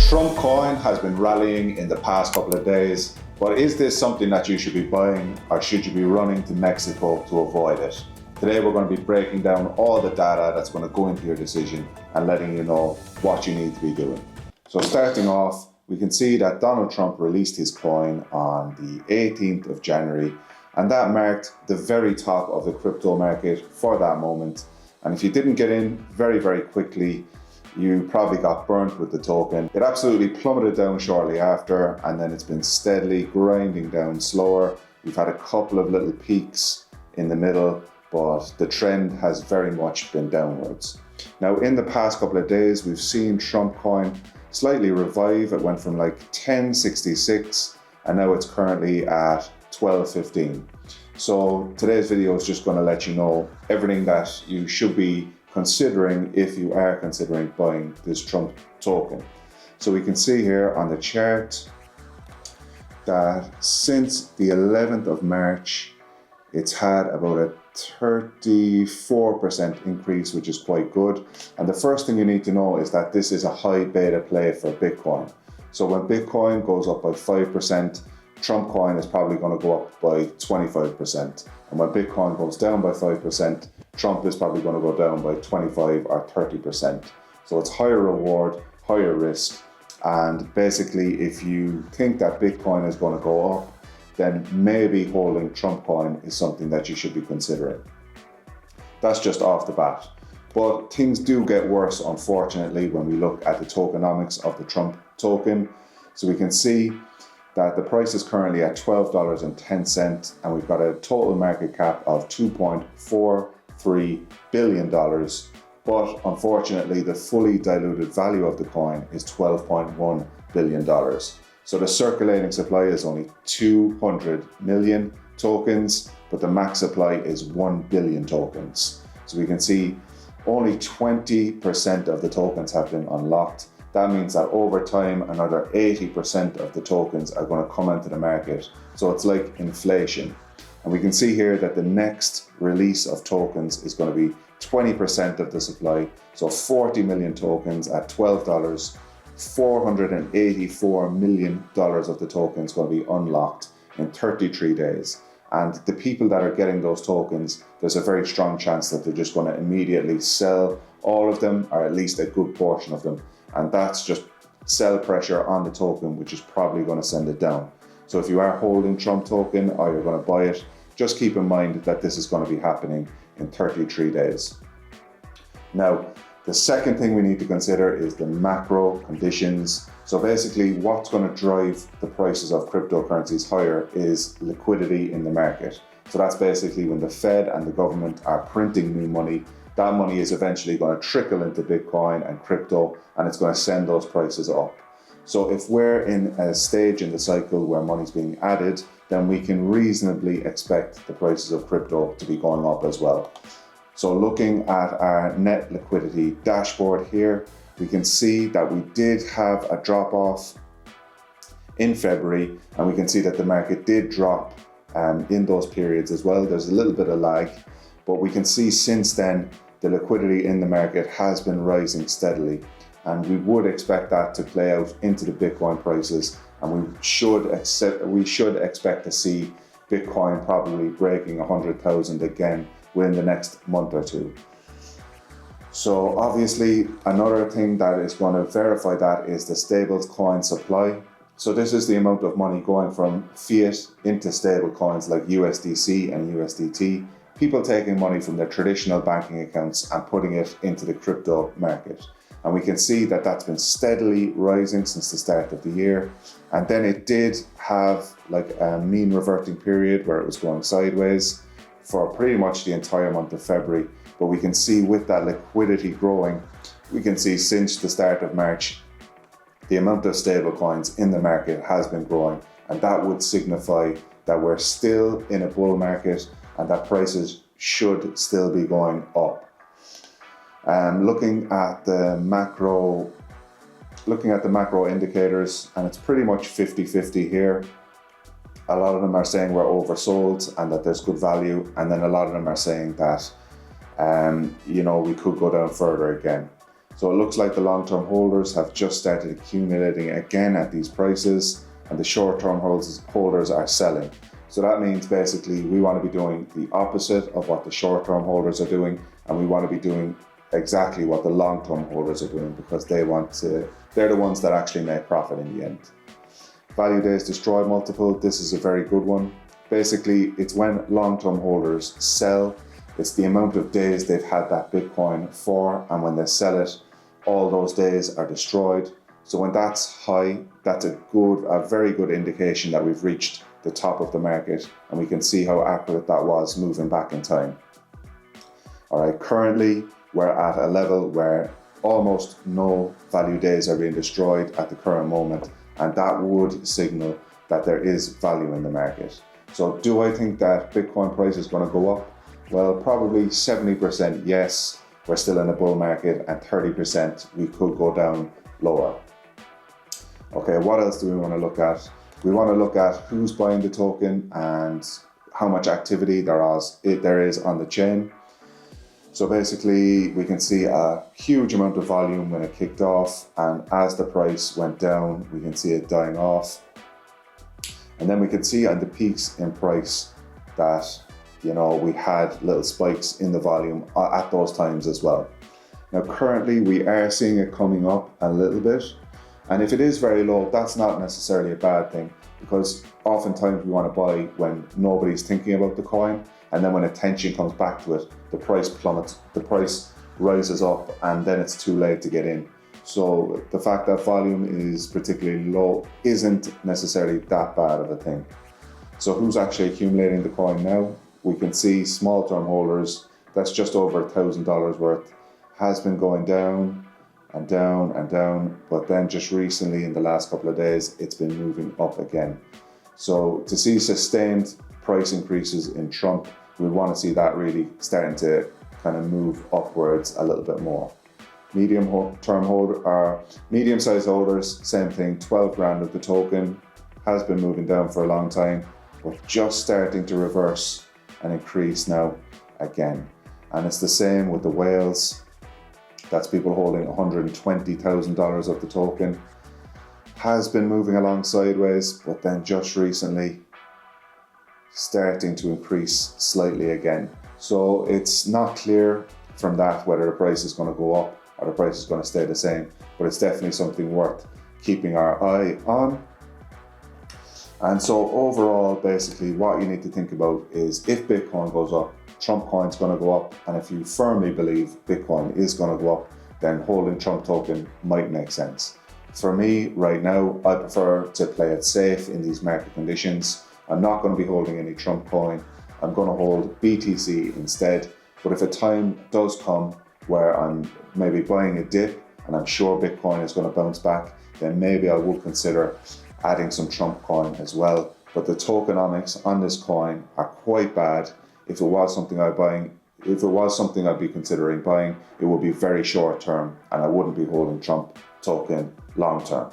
Trump coin has been rallying in the past couple of days, but is this something that you should be buying, or should you be running to Mexico to avoid it? Today we're going to be breaking down all the data that's going to go into your decision and letting you know what you need to be doing. So starting off, we can see that Donald Trump released his coin on the 18th of January, and that marked the very top of the crypto market for that moment. And if you didn't get in very, very quickly, you probably got burnt with the token. It absolutely plummeted down shortly after, and then it's been steadily grinding down slower. We've had a couple of little peaks in the middle, but the trend has very much been downwards. Now, in the past couple of days, we've seen Trump coin slightly revive. It went from like 1066, and now it's currently at 1215. So today's video is just going to let you know everything that you should be considering if you are considering buying this Trump token. So we can see here on the chart that since the 11th of March, it's had about a 34% increase, which is quite good. And the first thing you need to know is that this is a high beta play for Bitcoin. So when Bitcoin goes up by 5%, Trump coin is probably going to go up by 25%. And when Bitcoin goes down by 5%, Trump is probably going to go down by 25 or 30%. So it's higher reward, higher risk. And basically, if you think that Bitcoin is going to go up, then maybe holding Trump coin is something that you should be considering. That's just off the bat. But things do get worse, unfortunately, when we look at the tokenomics of the Trump token. So we can see that the price is currently at $12.10, and we've got a total market cap of $2.43 billion. But unfortunately, the fully diluted value of the coin is $12.1 billion. So the circulating supply is only 200 million tokens, but the max supply is 1 billion tokens. So we can see only 20% of the tokens have been unlocked. That means that over time, another 80% of the tokens are going to come into the market. So it's like inflation. And we can see here that the next release of tokens is going to be 20% of the supply. So 40 million tokens at $12. $484 million of the tokens going to be unlocked in 33 days. And the people that are getting those tokens, there's a very strong chance that they're just going to immediately sell all of them, or at least a good portion of them. And that's just sell pressure on the token, which is probably going to send it down. So if you are holding Trump token or you're going to buy it, just keep in mind that this is going to be happening in 33 days. Now, the second thing we need to consider is the macro conditions. So basically, what's going to drive the prices of cryptocurrencies higher is liquidity in the market. So that's basically when the Fed and the government are printing new money. That money is eventually going to trickle into Bitcoin and crypto, and it's going to send those prices up. So if we're in a stage in the cycle where money's being added, then we can reasonably expect the prices of crypto to be going up as well. So looking at our net liquidity dashboard here, we can see that we did have a drop off in February, and we can see that the market did drop in those periods as well. There's a little bit of lag, but we can see since then the liquidity in the market has been rising steadily, and we would expect that to play out into the Bitcoin prices, and we should expect to see Bitcoin probably breaking 100,000 again within the next month or two. So obviously, another thing that is going to verify that is the stable coin supply. So this is the amount of money going from fiat into stable coins like USDC and USDT. People taking money from their traditional banking accounts and putting it into the crypto market. And we can see that that's been steadily rising since the start of the year. And then it did have like a mean reverting period where it was going sideways for pretty much the entire month of February. But we can see with that liquidity growing, we can see since the start of March, the amount of stable coins in the market has been growing. And that would signify that we're still in a bull market and that prices should still be going up. Looking at the macro indicators, and it's pretty much 50-50 here. A lot of them are saying we're oversold and that there's good value, and then a lot of them are saying that we could go down further again. So it looks like the long-term holders have just started accumulating again at these prices, and the short-term holders are selling. So that means basically we want to be doing the opposite of what the short-term holders are doing, and we want to be doing exactly what the long-term holders are doing, because they're the ones that actually make profit in the end. Value days destroyed multiple, this is a very good one. Basically, it's when long-term holders sell, it's the amount of days they've had that Bitcoin for, and when they sell it, all those days are destroyed. So when that's high, that's a very good indication that we've reached the top of the market, and we can see how accurate that was moving back in time. All right, currently we're at a level where almost no value days are being destroyed at the current moment, and that would signal that there is value in the market. So do I think that Bitcoin price is going to go up? Well, probably 70% yes, we're still in a bull market, and 30% we could go down lower. Okay, what else do we want to look at? We want to look at who's buying the token and how much activity there is on the chain. So basically, we can see a huge amount of volume when it kicked off, and as the price went down, we can see it dying off. And then we can see on the peaks in price that, we had little spikes in the volume at those times as well. Now, currently, we are seeing it coming up a little bit. And if it is very low, that's not necessarily a bad thing, because oftentimes we want to buy when nobody's thinking about the coin, and then when attention comes back to it, the price plummets, the price rises up, and then it's too late to get in. So the fact that volume is particularly low isn't necessarily that bad of a thing. So who's actually accumulating the coin now? We can see small term holders, that's just over $1,000 worth, has been going down and down and down, but then just recently in the last couple of days, it's been moving up again. So to see sustained price increases in Trump, we want to see that really starting to kind of move upwards a little bit more. Medium-sized holders, same thing, 12 grand of the token, has been moving down for a long time. We're just starting to reverse and increase now again. And it's the same with the whales. That's people holding $120,000 of the token. Has been moving along sideways, but then just recently starting to increase slightly again. So it's not clear from that whether the price is going to go up or the price is going to stay the same, but it's definitely something worth keeping our eye on. And so overall, basically what you need to think about is if Bitcoin goes up, Trump coin's going to go up, and if you firmly believe Bitcoin is going to go up, then holding Trump token might make sense. For me, right now, I prefer to play it safe in these market conditions. I'm not going to be holding any Trump coin. I'm going to hold BTC instead. But if a time does come where I'm maybe buying a dip and I'm sure Bitcoin is going to bounce back, then maybe I would consider adding some Trump coin as well. But the tokenomics on this coin are quite bad. If it was something I'd be considering buying, it would be very short term, and I wouldn't be holding Trump token long term.